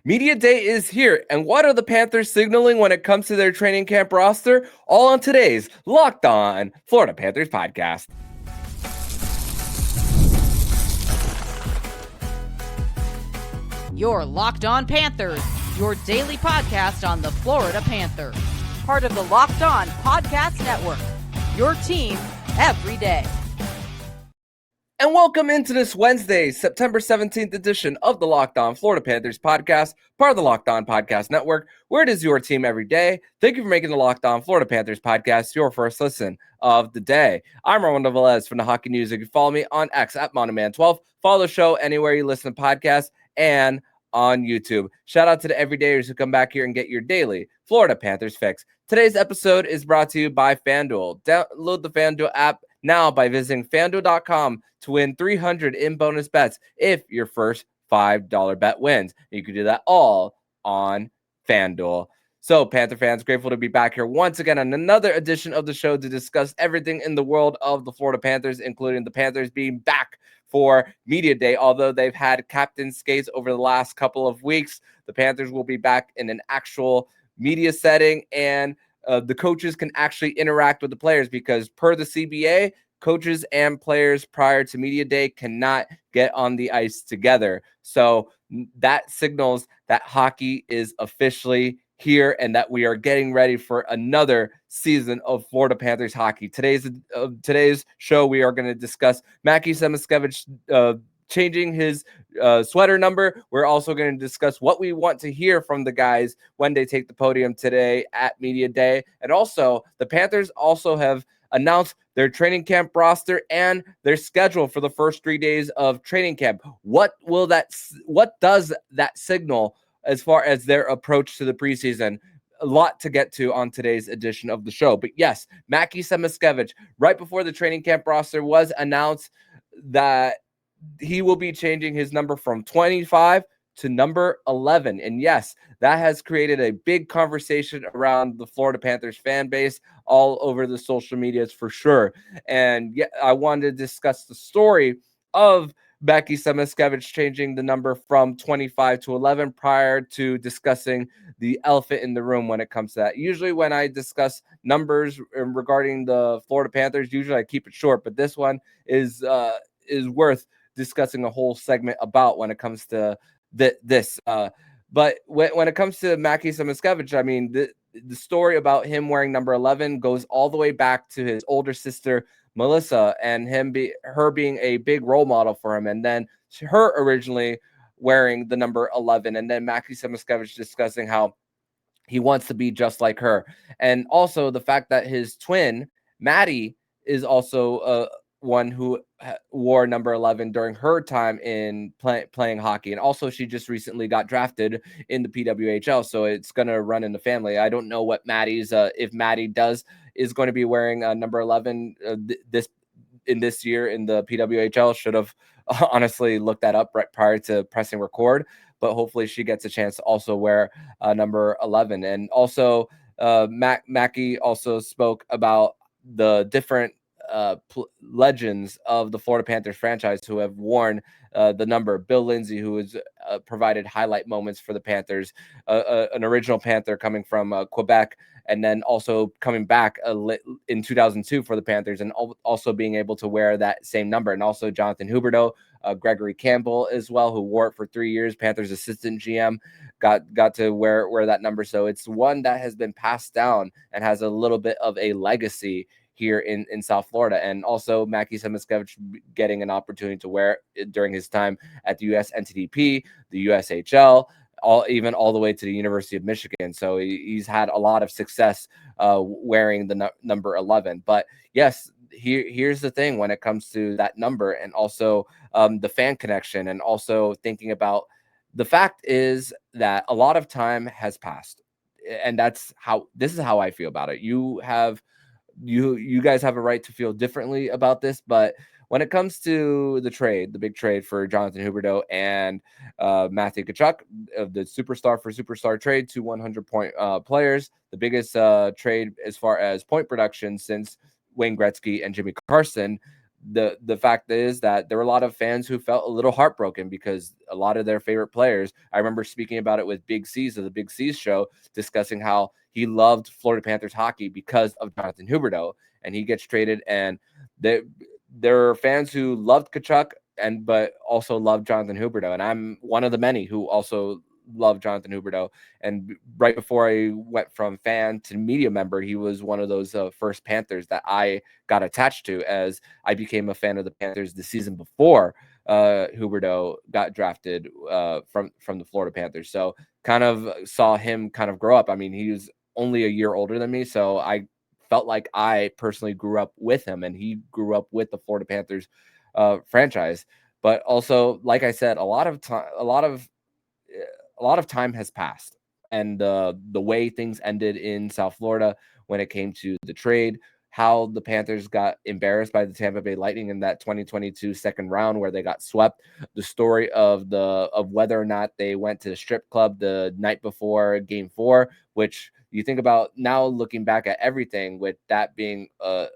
Media Day is here, and what are the Panthers signaling when it comes to their training camp roster? All on today's Locked On Florida Panthers podcast. You're Locked On Panthers, your daily podcast on the Florida Panthers. Part of the Locked On Podcast Network, your team every day. And welcome into this Wednesday, September 17th edition of the Locked On Florida Panthers podcast, part of the Locked On Podcast Network, where it is your team every day. Thank you for making the Locked On Florida Panthers podcast your first listen of the day. I'm Armando Velez from the Hockey News. You can follow me on X at Monoman12. Follow the show anywhere you listen to podcasts and on YouTube. Shout out to the everydayers who come back here and get your daily Florida Panthers fix. Today's episode is brought to you by FanDuel. Download the FanDuel app now by visiting FanDuel.com to win $300 in bonus bets if your first $5 bet wins. You can do that all on FanDuel. So, Panther fans, grateful to be back here once again on another edition of the show to discuss everything in the world of the Florida Panthers, including the Panthers being back for Media Day. Although they've had captain skates over the last couple of weeks, the Panthers will be back in an actual media setting, and the coaches can actually interact with the players because per the CBA, coaches and players prior to Media Day cannot get on the ice together. So that signals that hockey is officially here and that we are getting ready for another season of Florida Panthers hockey. Today's show, we are going to discuss Mackie Samoskevich changing his sweater number. We're also going to discuss what we want to hear from the guys when they take the podium today at Media Day. And also, the Panthers also have announced their training camp roster and their schedule for the first 3 days of training camp. What does that signal as far as their approach to the preseason? A lot to get to on today's edition of the show. But yes, Mackie Samoskevich, right before the training camp roster was announced, that he will be changing his number from 25 to number 11. And yes, that has created a big conversation around the Florida Panthers fan base all over the social medias for sure. And yeah, I wanted to discuss the story of Mackie Samoskevich changing the number from 25 to 11 prior to discussing the elephant in the room when it comes to that. Usually when I discuss numbers regarding the Florida Panthers, usually I keep it short, but this one is worth discussing a whole segment about when it comes to this. But when it comes to Mackie Samoskevich, I mean, the story about him wearing number 11 goes all the way back to his older sister, Melissa, and her being a big role model for him. And then her originally wearing the number 11. And then Mackie Samoskevich discussing how he wants to be just like her. And also the fact that his twin, Maddie, is also one who wore number 11 during her time in playing hockey. And also she just recently got drafted in the PWHL. So it's going to run in the family. I don't know what Maddie's, if Maddie is going to be wearing number 11 this year in the PWHL. Should have honestly looked that up right prior to pressing record, but hopefully she gets a chance to also wear number 11. And also Mackie also spoke about the different legends of the Florida Panthers franchise who have worn the number. Bill Lindsay, who has provided highlight moments for the Panthers, an original Panther coming from Quebec, and then also coming back in 2002 for the Panthers, and also being able to wear that same number. And also Jonathan Huberdeau, Gregory Campbell as well, who wore it for 3 years. Panthers assistant GM got to wear that number. So it's one that has been passed down and has a little bit of a legacy here in South Florida. And also Mackie Samoskevich getting an opportunity to wear it during his time at the US NTDP, the USHL, all the way to the University of Michigan. So he's had a lot of success wearing the number 11. But yes, here's the thing when it comes to that number, and also the fan connection, and also thinking about the fact is that a lot of time has passed. And this is how I feel about it. You guys have a right to feel differently about this, but when it comes to the big trade for Jonathan Huberdeau and Matthew Tkachuk, the superstar for superstar trade, 2 100-point players, the biggest trade as far as point production since Wayne Gretzky and Jimmy Carson, the fact is that there were a lot of fans who felt a little heartbroken because a lot of their favorite players. I remember speaking about it with Big C's of the Big C's show, discussing how he loved Florida Panthers hockey because of Jonathan Huberdeau, and he gets traded, and there are fans who loved Tkachuk but also loved Jonathan Huberdeau, and I'm one of the many who also love Jonathan Huberdeau. And right before I went from fan to media member, he was one of those first Panthers that I got attached to, as I became a fan of the Panthers the season before Huberdeau got drafted from the Florida Panthers. So kind of saw him kind of grow up. I mean, he was only a year older than me, so I felt like I personally grew up with him, and he grew up with the Florida Panthers franchise. But also, like I said, a lot of time has passed, and the way things ended in South Florida when it came to the trade, how the Panthers got embarrassed by the Tampa Bay Lightning in that 2022 second round where they got swept, the story of whether or not they went to the strip club the night before Game 4, which you think about now looking back at everything, with that being a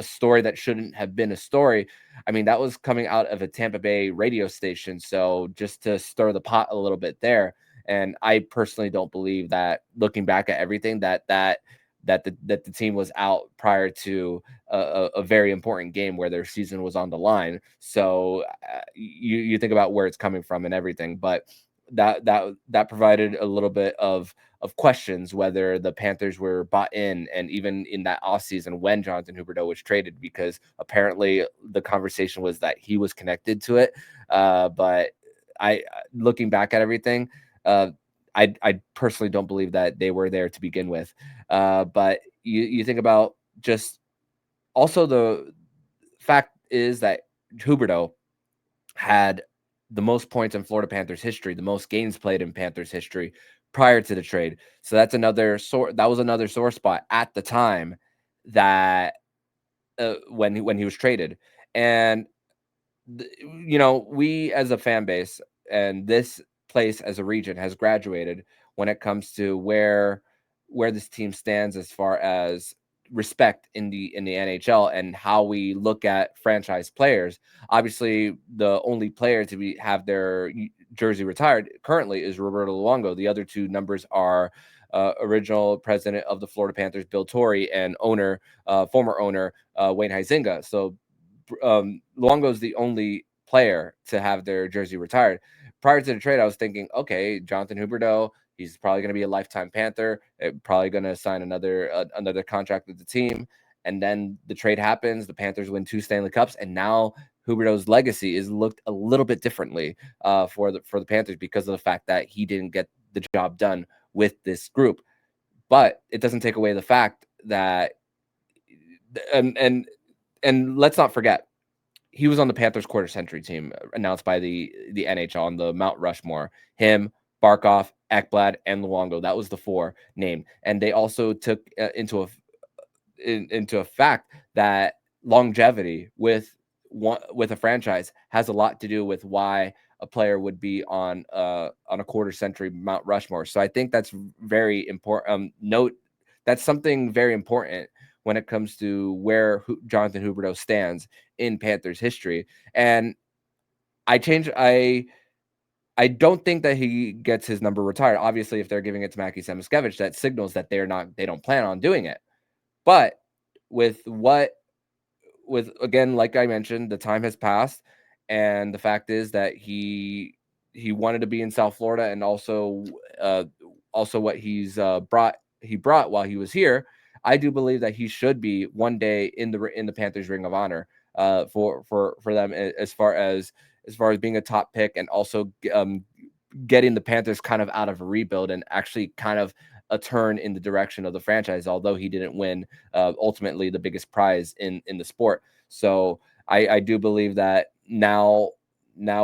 story that shouldn't have been a story. I mean, that was coming out of a Tampa Bay radio station. So just to stir the pot a little bit there. And I personally don't believe that, looking back at everything, that the team was out prior to a very important game where their season was on the line. So you think about where it's coming from and everything, but that provided a little bit of questions whether the Panthers were bought in, and even in that offseason when Jonathan Huberdeau was traded, because apparently the conversation was that he was connected to it. But looking back at everything, I personally don't believe that they were there to begin with. But you think about, just also the fact is that Huberdeau had the most points in Florida Panthers history, the most games played in Panthers history prior to the trade. So that's that was another sore spot at the time, that when he was traded. And we as a fan base and this place as a region has graduated when it comes to where this team stands as far as respect in the NHL and how we look at franchise players. Obviously, the only player to have their jersey retired currently is Roberto Luongo. The other two numbers are original president of the Florida Panthers, Bill Torrey, and former owner Wayne Huizenga. So Luongo is the only player to have their jersey retired. Prior to the trade, I was thinking, okay, Jonathan Huberdeau, he's probably going to be a lifetime Panther, probably going to sign another contract with the team. And then the trade happens, the Panthers win 2 Stanley Cups, and now Huberdeau's legacy is looked a little bit differently for the Panthers because of the fact that he didn't get the job done with this group. But it doesn't take away the fact that, and let's not forget, he was on the Panthers quarter century team announced by the NHL on the Mount Rushmore. Him, Barkov, Ekblad, and Luongo. That was the 4 named. And they also took into a fact that longevity with a franchise has a lot to do with why a player would be on a quarter century Mount Rushmore. So I think that's very important. That's something very important when it comes to where Jonathan Huberdeau stands in Panthers history. And I don't think that he gets his number retired. Obviously, if they're giving it to Mackie Samoskevich, that signals that they don't plan on doing it. But again, like I mentioned, the time has passed, and the fact is that he wanted to be in South Florida, and also what he brought while he was here. I do believe that he should be one day in the Panthers Ring of Honor for them, as far as being a top pick, and also getting the Panthers kind of out of a rebuild and actually kind of a turn in the direction of the franchise, although he didn't win ultimately the biggest prize in the sport. So I do believe that now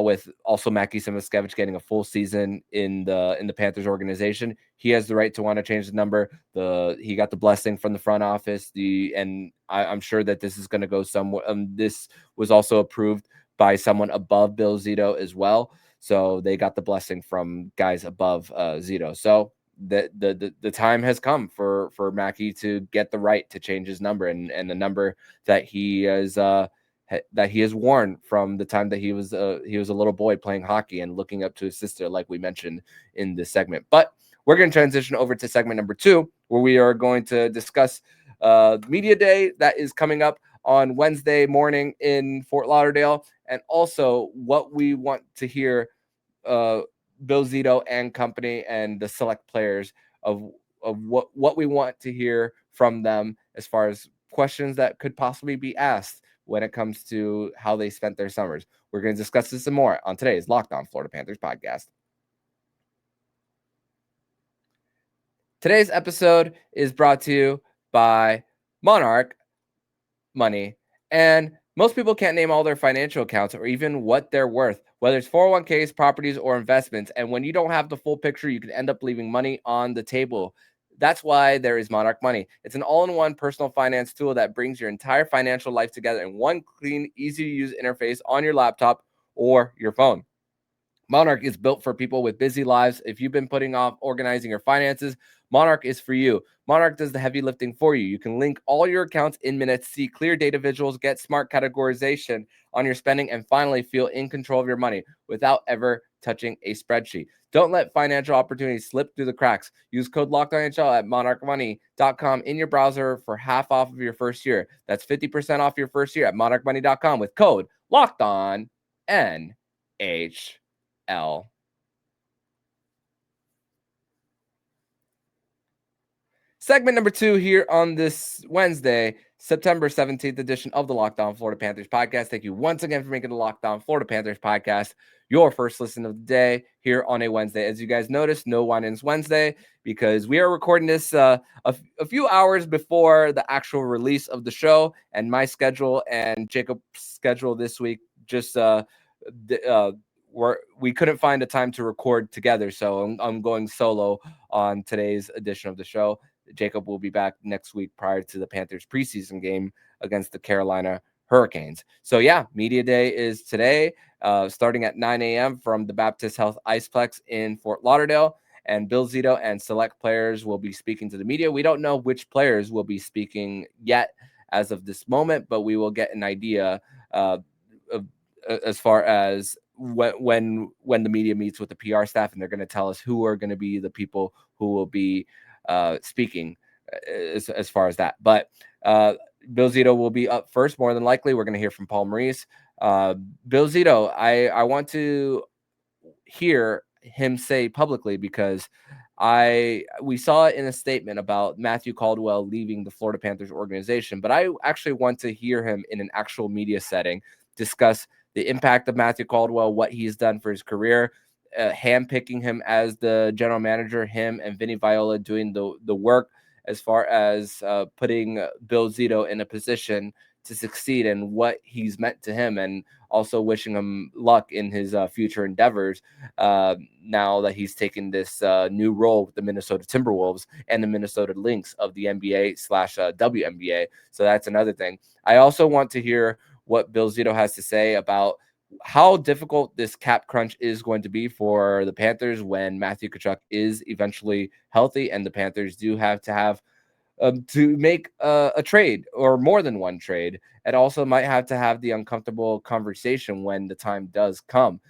with also Mackie Samoskevich getting a full season in the Panthers organization, he has the right to want to change the number. He got the blessing from the front office. I'm sure that this is going to go somewhere. This was also approved by someone above Bill Zito as well. So they got the blessing from guys above Zito. So the time has come for Mackie to get the right to change his number, and the number that he has that he has worn from the time that he was a little boy playing hockey and looking up to his sister, like we mentioned in this segment. But we're going to transition over to segment number 2, where we are going to discuss Media Day that is coming up on Wednesday morning in Fort Lauderdale, and also what we want to hear Bill Zito and company and the select players of what we want to hear from them as far as questions that could possibly be asked when it comes to how they spent their summers. We're going to discuss this and more on today's Locked On Florida Panthers podcast. Today's episode is brought to you by Monarch Money. And most people can't name all their financial accounts or even what they're worth, whether it's 401ks, properties, or investments. And when you don't have the full picture, you can end up leaving money on the table. That's why there is Monarch Money. It's an all-in-one personal finance tool that brings your entire financial life together in one clean, easy-to-use interface on your laptop or your phone. Monarch is built for people with busy lives. If you've been putting off organizing your finances, Monarch is for you. Monarch does the heavy lifting for you. You can link all your accounts in minutes, see clear data visuals, get smart categorization on your spending, and finally feel in control of your money without ever touching a spreadsheet. Don't let financial opportunities slip through the cracks. Use code LOCKEDONNHL at monarchmoney.com in your browser for half off of your first year. That's 50% off your first year at monarchmoney.com with code LOCKEDONNHL. Segment number 2 here on this Wednesday, September 17th edition of the Locked On Florida Panthers podcast. Thank you once again for making the Locked On Florida Panthers podcast your first listen of the day here on a Wednesday. As you guys noticed, no Wine-Ins Wednesday because we are recording this a few hours before the actual release of the show, and my schedule and Jacob's schedule this week just we couldn't find a time to record together, so I'm going solo on today's edition of the show. Jacob will be back next week prior to the Panthers preseason game against the Carolina Hurricanes. So yeah, Media Day is today, starting at 9 a.m. from the Baptist Health Iceplex in Fort Lauderdale. And Bill Zito and select players will be speaking to the media. We don't know which players will be speaking yet as of this moment, but we will get an idea as far as when the media meets with the PR staff, and they're going to tell us who are going to be the people who will be speaking as far as that. But Bill Zito will be up first, more than likely. We're going to hear from Paul Maurice. Bill Zito, I want to hear him say publicly, because we saw it in a statement about Matthew Caldwell leaving the Florida Panthers organization, but I actually want to hear him in an actual media setting discuss the impact of Matthew Caldwell, what he's done for his career, handpicking him as the general manager, him and Vinny Viola doing the work as far as putting Bill Zito in a position to succeed and what he's meant to him, and also wishing him luck in his future endeavors now that he's taken this new role with the Minnesota Timberwolves and the Minnesota Lynx of the NBA/WNBA. So that's another thing. I also want to hear what Bill Zito has to say about how difficult this cap crunch is going to be for the Panthers when Matthew Tkachuk is eventually healthy, and the Panthers do have to make a trade or more than one trade, and also might have to have the uncomfortable conversation when the time does come.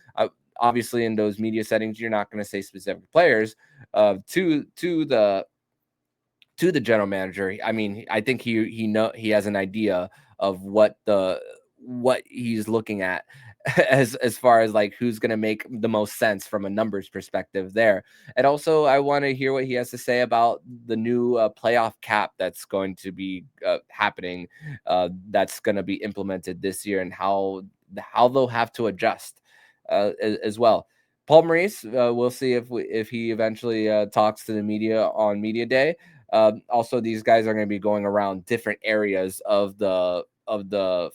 Obviously, in those media settings, you're not going to say specific players to the general manager. I mean, I think he has an idea of what he's looking at as far as like who's going to make the most sense from a numbers perspective there. And also I want to hear what he has to say about the new playoff cap that's going to be happening, that's going to be implemented this year, and how they'll have to adjust as well. Paul Maurice, we'll see if he eventually talks to the media on Media Day. Also, these guys are going to be going around different areas of the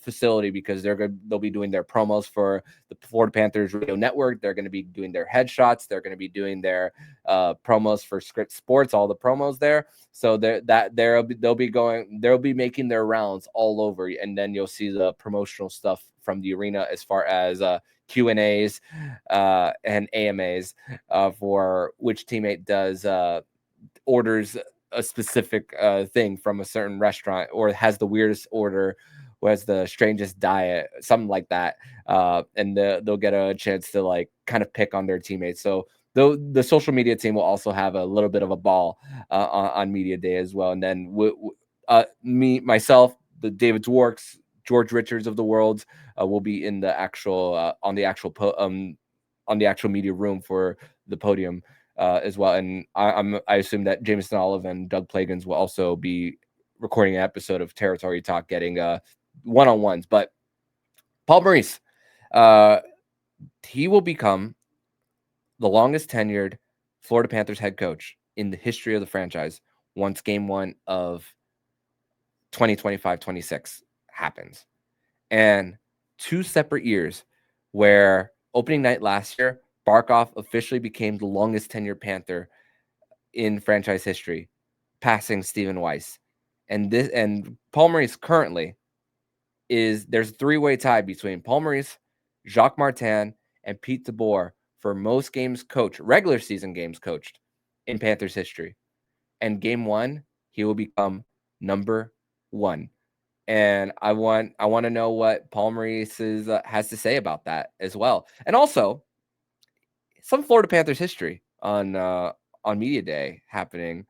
facility, because they'll be doing their promos for the Florida Panthers radio network. They're going to be doing their headshots. They're going to be doing their promos for Script Sports, all the promos there. So they'll be making their rounds all over, and then you'll see the promotional stuff from the arena as far as Q&As and AMAs for which teammate does orders a specific thing from a certain restaurant, or has the weirdest order, who has the strangest diet, something like that. And they'll get a chance to like kind of pick on their teammates. So the social media team will also have a little bit of a ball on media day as well. And then myself, the David Dworks, George Richards of the world will be in the actual on the actual media room for the podium as well. And I assume that Jameson Olive and Doug Plagans will also be recording an episode of Territory Talk, getting one-on-ones. But Paul Maurice, he will become the longest tenured Florida Panthers head coach in the history of the franchise once game 1 of 2025-26 happens. And 2 separate years where opening night last year, Barkov officially became the longest tenured Panther in franchise history, passing Stephen Weiss. And Paul Maurice currently there's a 3-way tie between Paul Maurice, Jacques Martin, and Pete DeBoer for most games coached, regular season games coached in Panthers history. And game 1, he will become number 1. And I want to know what Paul Maurice has to say about that as well. And also some Florida Panthers history on media day happening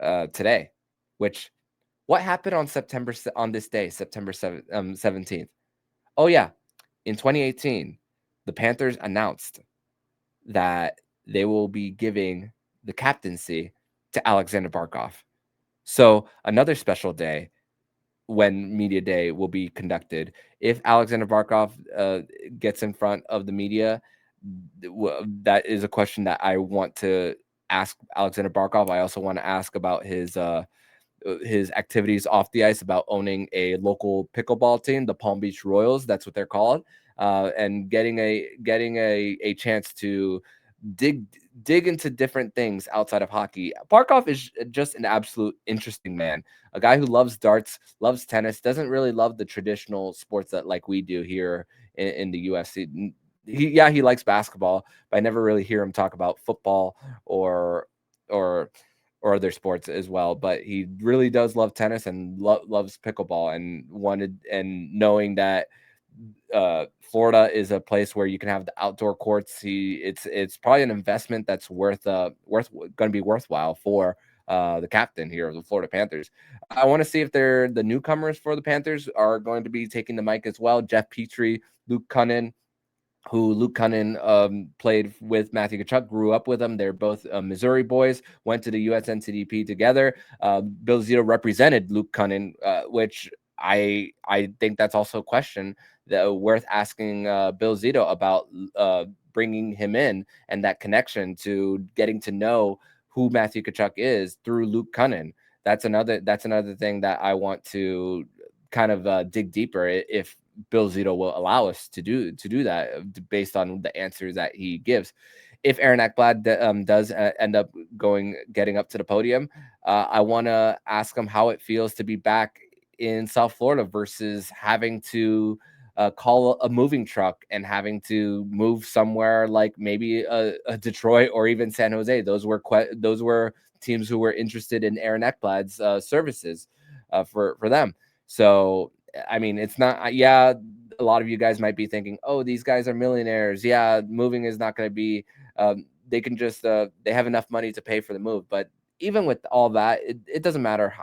today, which what happened on this day, September 17th? Oh yeah, in 2018, the Panthers announced that they will be giving the captaincy to Alexander Barkov. So another special day when media day will be conducted. If Alexander Barkov gets in front of the media, that is a question that I want to ask Alexander Barkov. I also want to ask about his activities off the ice, about owning a local pickleball team, the Palm Beach Royals. That's what they're called, and getting a chance to dig into different things outside of hockey. Barkov is just an absolute interesting man, a guy who loves darts, loves tennis, doesn't really love the traditional sports that like we do here in the US. He likes basketball, but I never really hear him talk about football or other sports as well. But he really does love tennis and loves pickleball, and knowing that Florida is a place where you can have the outdoor courts. It's probably an investment that's going to be worthwhile for the captain here of the Florida Panthers. I want to see if the newcomers for the Panthers are going to be taking the mic as well. Jeff Petrie, Luke Cunnin, who Luke Cunnin played with Matthew Tkachuk, grew up with him. They're both Missouri boys, went to the USNCDP together. Bill Zito represented Luke Cunnin, which I think that's also a question that worth asking Bill Zito about bringing him in, and that connection to getting to know who Matthew Tkachuk is through Luke Cunnin. That's another thing that I want to kind of dig deeper if Bill Zito will allow us to do that based on the answers that he gives. If Aaron Ekblad does end up getting up to the podium, I want to ask him how it feels to be back in South Florida versus having to call a moving truck and having to move somewhere like maybe a Detroit or even San Jose. Those were teams who were interested in Aaron Ekblad's services for them. So, I mean, it's not, yeah, a lot of you guys might be thinking, oh, these guys are millionaires. Yeah, moving is not going to be, they can just, they have enough money to pay for the move. But even with all that, it doesn't matter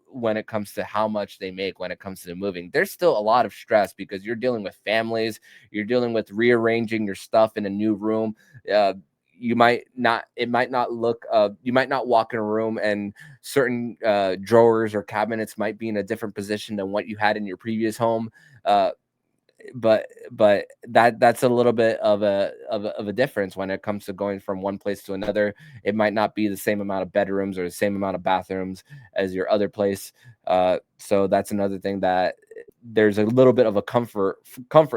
when it comes to how much they make when it comes to the moving. There's still a lot of stress because you're dealing with families, you're dealing with rearranging your stuff in a new room. You might not walk in a room and certain drawers or cabinets might be in a different position than what you had in your previous home. But that's a little bit of a difference when it comes to going from one place to another. It might not be the same amount of bedrooms or the same amount of bathrooms as your other place. So that's another thing, that there's a little bit of a comfort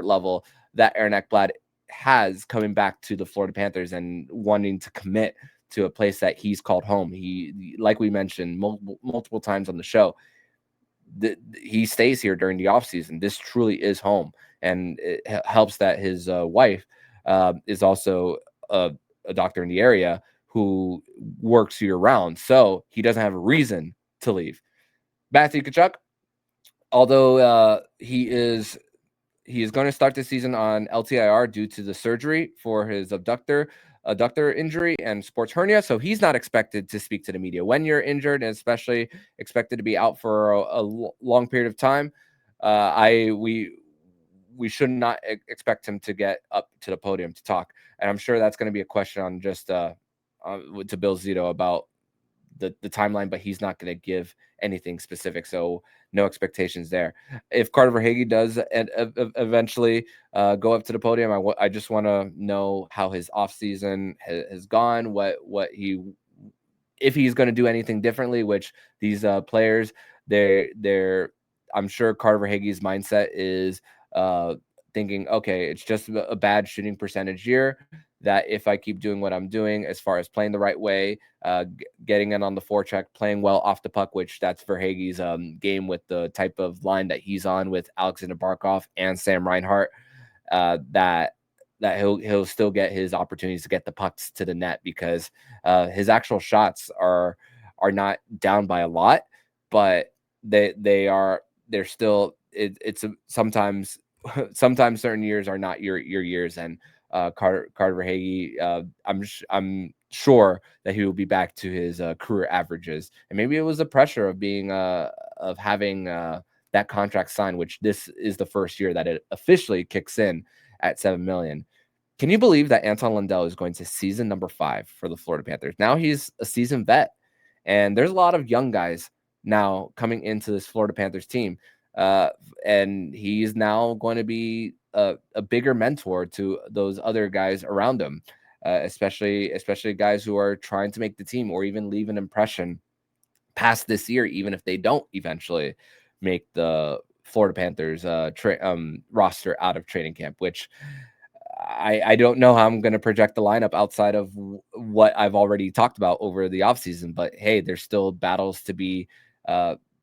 level that Aaron Ekblad has coming back to the Florida Panthers and wanting to commit to a place that he's called home. He, like we mentioned multiple times on the show, he stays here during the offseason. This truly is home, and it helps that his wife is also a doctor in the area who works year round, so he doesn't have a reason to leave. Matthew Tkachuk, although he is going to start the season on LTIR due to the surgery for his adductor injury and sports hernia. So he's not expected to speak to the media when you're injured, and especially expected to be out for a long period of time. We should not expect him to get up to the podium to talk. And I'm sure that's going to be a question on just to Bill Zito about the timeline, but he's not going to give anything specific. So no expectations there. If Carter Verhaeghe does eventually go up to the podium, I just want to know how his offseason has gone, if he's going to do anything differently, which these players, I'm sure Carter Verhaeghe's mindset is thinking, okay, it's just a bad shooting percentage year, that if I keep doing what I'm doing as far as playing the right way, getting in on the forecheck, playing well off the puck, which that's Verhaeghe's game with the type of line that he's on with Alexander Barkov and Sam Reinhart, that he'll still get his opportunities to get the pucks to the net, because his actual shots are not down by a lot, but they're still, sometimes certain years are not your years. And Carter Verhaeghe, I'm sure that he will be back to his career averages. And maybe it was the pressure of being of having that contract signed, which this is the first year that it officially kicks in at $7 million. Can you believe that Anton Lundell is going to season number 5 for the Florida Panthers? Now he's a seasoned vet, and there's a lot of young guys now coming into this Florida Panthers team. And he's now going to be a bigger mentor to those other guys around him, especially guys who are trying to make the team or even leave an impression past this year, even if they don't eventually make the Florida Panthers roster out of training camp, which I don't know how I'm going to project the lineup outside of what I've already talked about over the offseason. But hey, there's still battles to be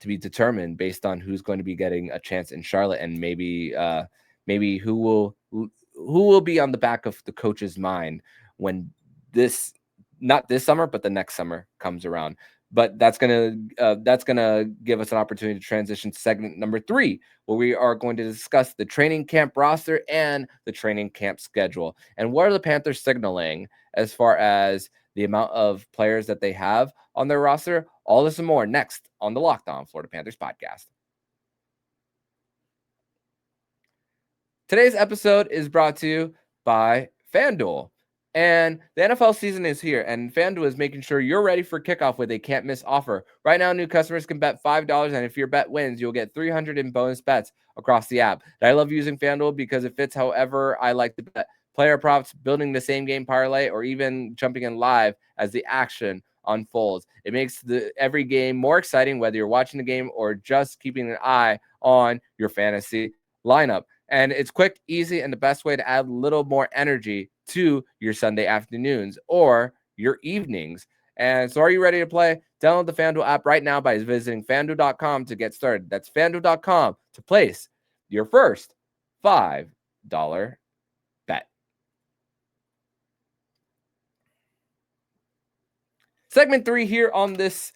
determined based on who's going to be getting a chance in Charlotte, and maybe who will be on the back of the coach's mind when not this summer, but the next summer comes around. But that's gonna give us an opportunity to transition to segment number 3, where we are going to discuss the training camp roster and the training camp schedule, and what are the Panthers signaling as far as the amount of players that they have on their roster. All this and more next on the Locked On Florida Panthers podcast. Today's episode is brought to you by FanDuel. And the NFL season is here, and FanDuel is making sure you're ready for kickoff with a can't-miss offer. Right now, new customers can bet $5, and if your bet wins, you'll get $300 in bonus bets across the app. And I love using FanDuel because it fits however I like to bet. Player props, building the same game parlay, or even jumping in live as the action unfolds. It makes every game more exciting, whether you're watching the game or just keeping an eye on your fantasy lineup. And it's quick, easy, and the best way to add a little more energy to your Sunday afternoons or your evenings. And so are you ready to play? Download the FanDuel app right now by visiting FanDuel.com to get started. That's FanDuel.com to place your first $5 bet. Segment 3 here on this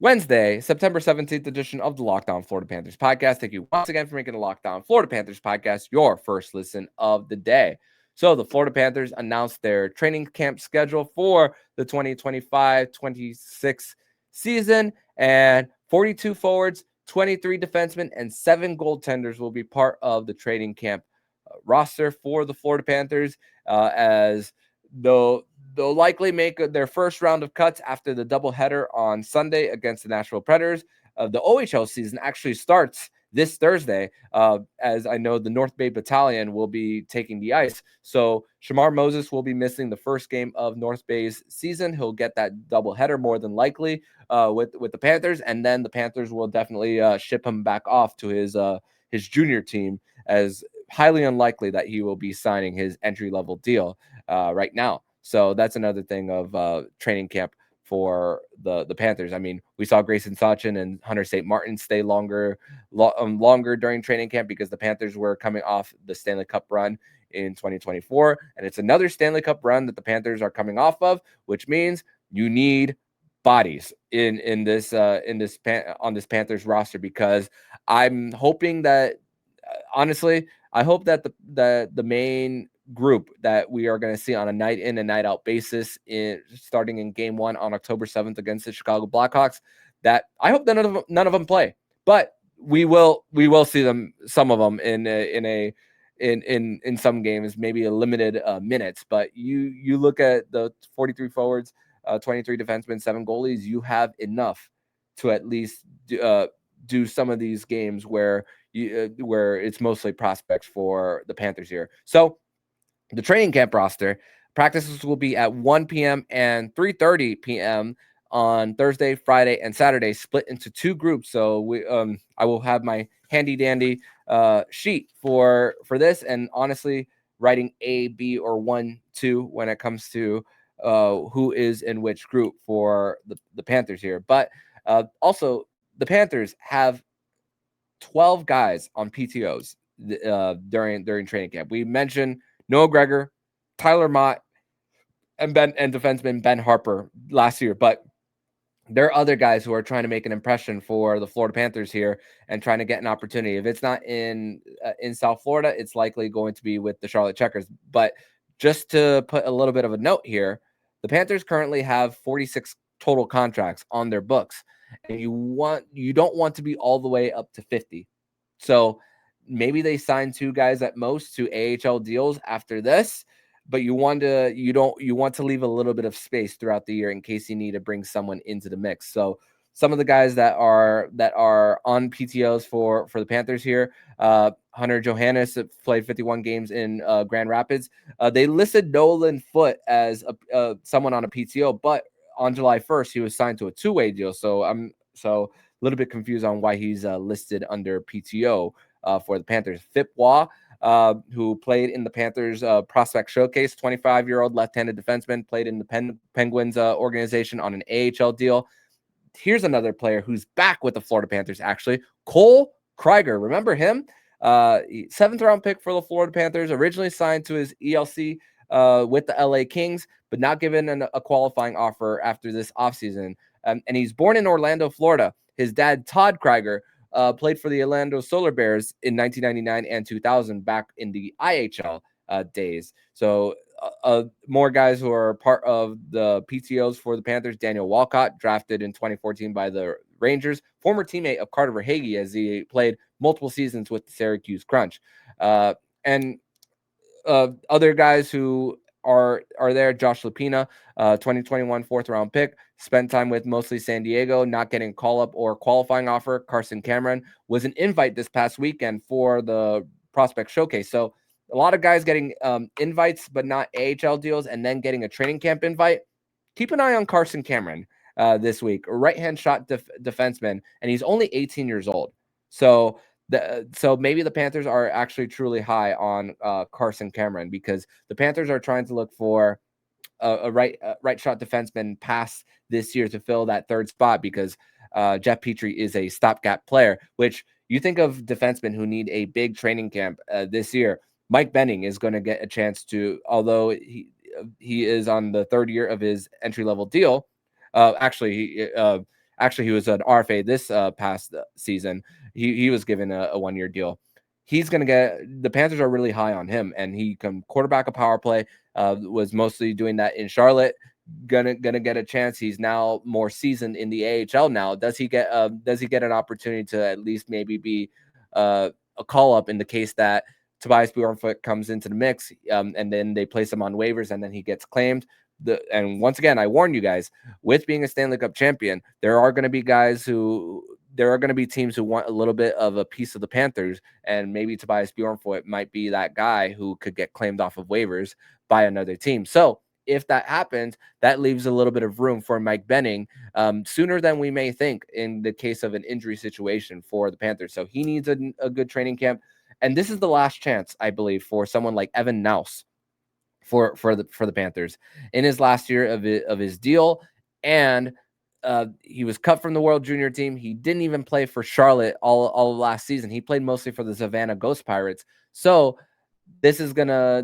Wednesday, September 17th edition of the Locked On Florida Panthers podcast. Thank you once again for making the Locked On Florida Panthers podcast your first listen of the day. So the Florida Panthers announced their training camp schedule for the 2025-26 season, and 42 forwards, 23 defensemen, and 7 goaltenders will be part of the training camp roster for the Florida Panthers, as they'll likely make their first round of cuts after the doubleheader on Sunday against the Nashville Predators. The OHL season actually starts this Thursday, as I know the North Bay Battalion will be taking the ice. So Shamar Moses will be missing the first game of North Bay's season. He'll get that doubleheader more than likely with the Panthers, and then the Panthers will definitely ship him back off to his junior team, as highly unlikely that he will be signing his entry-level deal right now. So that's another thing of training camp for the Panthers. I mean, we saw Grayson Sachin and Hunter St. Martin stay longer during training camp because the Panthers were coming off the Stanley Cup run in 2024. And it's another Stanley Cup run that the Panthers are coming off of, which means you need bodies in this on this Panthers roster, because I'm hoping that honestly, I hope that the main group that we are going to see on a night in and night out basis starting in game 1 on October 7th against the Chicago Blackhawks, that I hope that none of them play, but we will see them, some of them in some games, maybe a limited minutes. But you look at the 43 forwards, 23 defensemen, 7 goalies, you have enough to at least do some of these games where it's mostly prospects for the Panthers here. So the training camp roster practices will be at 1 p.m. and 3:30 p.m. on Thursday, Friday, and Saturday, split into 2 groups. So I will have my handy dandy sheet for this, and honestly, writing A, B, or 1, 2 when it comes to who is in which group for the Panthers here. But also, the Panthers have 12 guys on PTOs during training camp. We mentioned Noah Gregor, Tyler Mott, and defenseman Ben Harper last year, but there are other guys who are trying to make an impression for the Florida Panthers here and trying to get an opportunity. If it's not in South Florida, it's likely going to be with the Charlotte Checkers. But just to put a little bit of a note here, the Panthers currently have 46 total contracts on their books, and you don't want to be all the way up to 50. So maybe they sign 2 guys at most to AHL deals after this, but you want to leave a little bit of space throughout the year in case you need to bring someone into the mix. So some of the guys that are on PTOs for the Panthers here, Hunter Johannes played 51 games in Grand Rapids. They listed Nolan Foote as someone on a PTO, but on July 1st he was signed to a 2-way deal. So I'm a little bit confused on why he's listed under PTO for the Panthers. Phip Waugh, who played in the Panthers prospect showcase, 25-year-old left-handed defenseman, played in the Penguins organization on an AHL deal. Here's another player who's back with the Florida Panthers, actually. Cole Krieger. Remember him? 7th round pick for the Florida Panthers, originally signed to his ELC with the LA Kings, but not given a qualifying offer after this offseason. And he's born in Orlando, Florida. His dad, Todd Krieger, played for the Orlando Solar Bears in 1999 and 2000, back in the IHL days. So more guys who are part of the PTOs for the Panthers. Daniel Walcott, drafted in 2014 by the Rangers, former teammate of Carter Verhaeghe as he played multiple seasons with the Syracuse Crunch. And other guys who are there, Josh Lupina, 2021 4th round pick, spent time with mostly San Diego, not getting call-up or qualifying offer. Carson Cameron was an invite this past weekend for the prospect showcase. So a lot of guys getting invites, but not AHL deals, and then getting a training camp invite. Keep an eye on Carson Cameron this week, a right-hand shot defenseman, and he's only 18 years old. So maybe the Panthers are actually truly high on Carson Cameron, because the Panthers are trying to look for a right shot defenseman past this year to fill that 3rd spot, because Jeff Petrie is a stopgap player, which you think of defensemen who need a big training camp this year. Mike Benning is going to get a chance to, although he is on the 3rd year of his entry-level deal. Actually, he was an RFA this past season. He was given a 1-year deal. He's going to get, the Panthers are really high on him, and he can quarterback a power play, was mostly doing that in Charlotte. Gonna get a chance. He's now more seasoned in the AHL now. Does he get an opportunity to at least maybe be a call-up in the case that Tobias Bjornfoot comes into the mix, and then they place him on waivers, and then he gets claimed? And once again, I warn you guys, with being a Stanley Cup champion, there are going to be teams who want a little bit of a piece of the Panthers, and maybe Tobias Bjornfoot might be that guy who could get claimed off of waivers by another team. So if that happens, that leaves a little bit of room for Mike Benning sooner than we may think in the case of an injury situation for the Panthers. So he needs a good training camp. And this is the last chance, I believe, for someone like Evan Naus for the Panthers in his last year of his deal. And he was cut from the World Junior team. He didn't even play for Charlotte all of last season. He played mostly for the Savannah Ghost Pirates. So this is gonna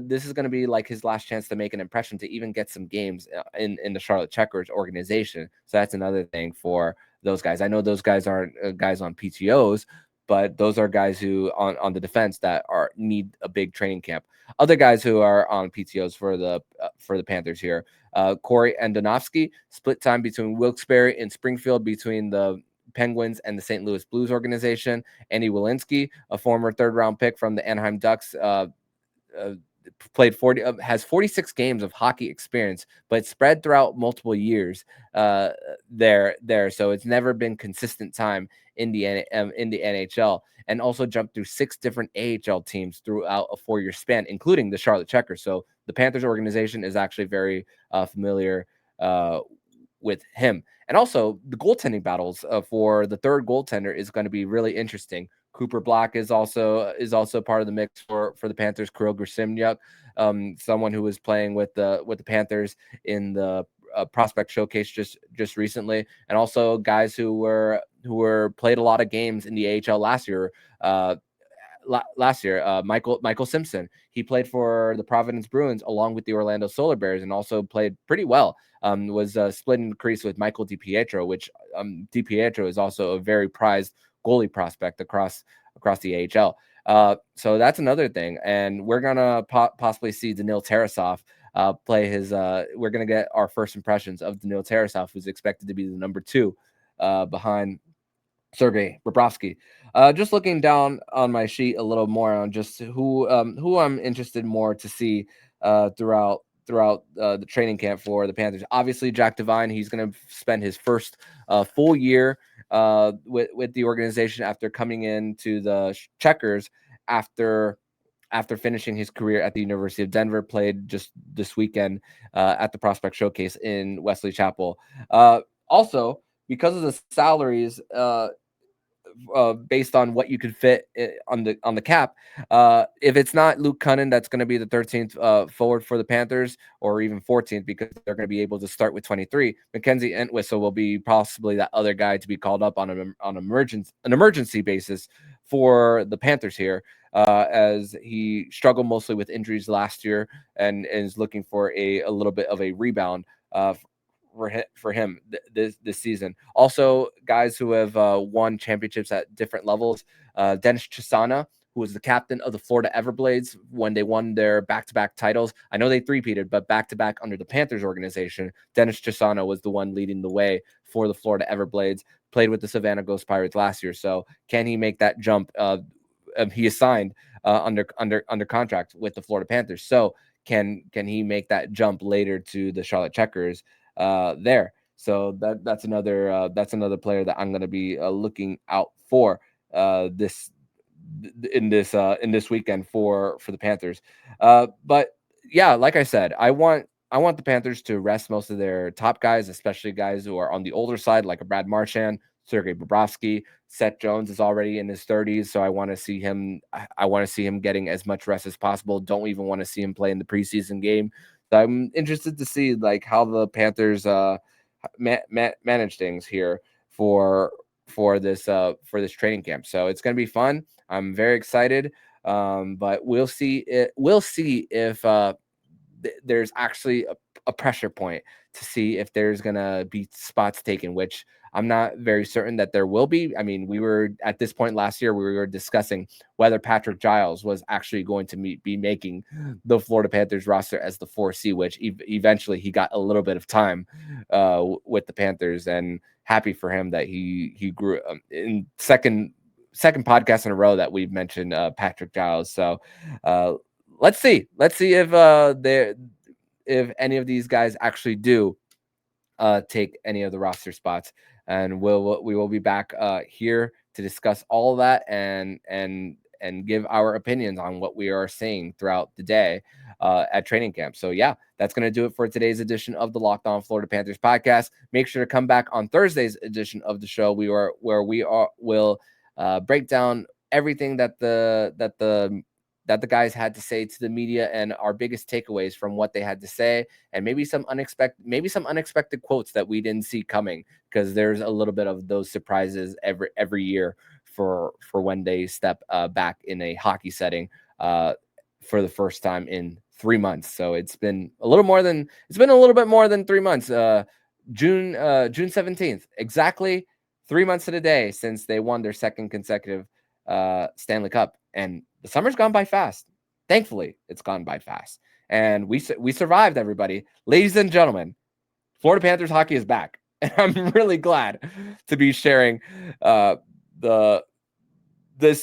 be like his last chance to make an impression, to even get some games in the Charlotte Checkers organization. So that's another thing for those guys. I know those guys aren't guys on PTOs, but those are guys who on the defense that are need a big training camp. Other guys who are on PTOs for the Panthers here, Corey Andonovsky, split time between Wilkes-Barre and Springfield, between the Penguins and the St. Louis Blues organization. Andy Walensky, a former third-round pick from the Anaheim Ducks, uh, played 40 has 46 games of hockey experience, but spread throughout multiple years there, so it's never been consistent time in the NHL, and also jumped through 6 different AHL teams throughout a 4-year span, including the Charlotte Checkers. So the Panthers organization is actually very familiar with him. And also the goaltending battles for the third goaltender is going to be really interesting. Cooper Black is also part of the mix for the Panthers. Kirill Gersimyuk, someone who was playing with the Panthers in the prospect showcase just recently, and also guys who were played a lot of games in the AHL last year. Michael Simpson. He played for the Providence Bruins along with the Orlando Solar Bears, and also played pretty well. Was split in the crease with Michael DiPietro, which DiPietro is also a very prized goalie prospect across the AHL. So that's another thing, and we're gonna possibly see Danil Tarasov play his. We're gonna get our first impressions of Danil Tarasov, who's expected to be the number 2 behind Sergei Bobrovsky. Just looking down on my sheet a little more on just who I'm interested more to see throughout the training camp for the Panthers. Obviously, Jack Devine. He's going to spend his first full year with the organization after coming into the Checkers after finishing his career at the University of Denver. Played just this weekend at the Prospect Showcase in Wesley Chapel. Also, because of the salaries based on what you could fit on the cap. If it's not Luke Cunnin, that's going to be the 13th forward for the Panthers, or even 14th, because they're going to be able to start with 23. Mackenzie Entwistle will be possibly that other guy to be called up on an emergency basis for the Panthers here, as he struggled mostly with injuries last year and is looking for a little bit of a rebound for him this season. Also, guys who have won championships at different levels. Dennis Chisana, who was the captain of the Florida Everblades when they won their back-to-back titles. I know they three-peated, but back-to-back under the Panthers organization. Dennis Chisana was the one leading the way for the Florida Everblades. Played with the Savannah Ghost Pirates last year. So can he make that jump? He is signed under contract with the Florida Panthers. So can he make that jump later to the Charlotte Checkers there? So that's another player that I'm going to be looking out for this weekend for the Panthers. But yeah, like I said, I want the Panthers to rest most of their top guys, especially guys who are on the older side, like a Brad Marchand, Sergei Bobrovsky. Seth Jones is already in his 30s, so I want to see him. I want to see him getting as much rest as possible. Don't even want to see him play in the preseason game. So I'm interested to see like how the Panthers manage things here for this training camp. So it's going to be fun. I'm very excited. But we'll see if there's actually a pressure point to see if there's going to be spots taken, which I'm not very certain that there will be. I mean, we were at this point last year, we were discussing whether Patrick Giles was actually going to be making the Florida Panthers roster as the 4C, which eventually he got a little bit of time with the Panthers, and happy for him that he grew in second podcast in a row that we've mentioned Patrick Giles. So let's see if any of these guys actually do take any of the roster spots, and we will be back here to discuss all of that and give our opinions on what we are seeing throughout the day at training camp. So yeah, that's going to do it for today's edition of the Locked On Florida Panthers podcast. Make sure to come back on Thursday's edition of the show. We'll break down everything that the guys had to say to the media, and our biggest takeaways from what they had to say, and maybe some unexpected quotes that we didn't see coming, because there's a little bit of those surprises every year for when they step back in a hockey setting for the first time in 3 months. So it's been a little bit more than 3 months. June 17th, exactly 3 months to the day since they won their second consecutive Stanley Cup, and the summer's gone by fast. Thankfully, it's gone by fast, and we survived, everybody. Ladies and gentlemen, Florida Panthers hockey is back, and I'm really glad to be sharing this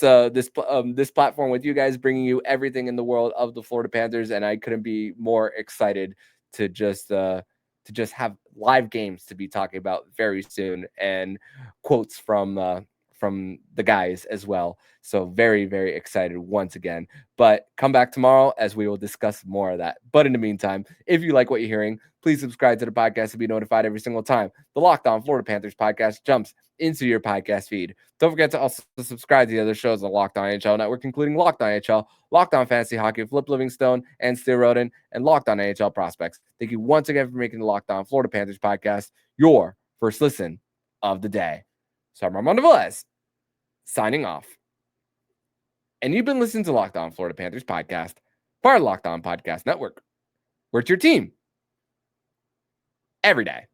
platform with you guys, bringing you everything in the world of the Florida Panthers, and I couldn't be more excited to just have live games to be talking about very soon, and quotes from the guys as well. So very, very excited once again. But come back tomorrow as we will discuss more of that. But in the meantime, if you like what you're hearing, please subscribe to the podcast to be notified every single time the Locked On Florida Panthers podcast jumps into your podcast feed. Don't forget to also subscribe to the other shows on the Locked On NHL Network, including Locked On NHL, Locked On Fantasy Hockey, Flip Livingstone, and Steel Roden, and Locked On NHL Prospects. Thank you once again for making the Locked On Florida Panthers podcast your first listen of the day. So I'm Armando Velez, signing off. And you've been listening to Locked On Florida Panthers podcast, part of Locked On Podcast Network. We're your team every day.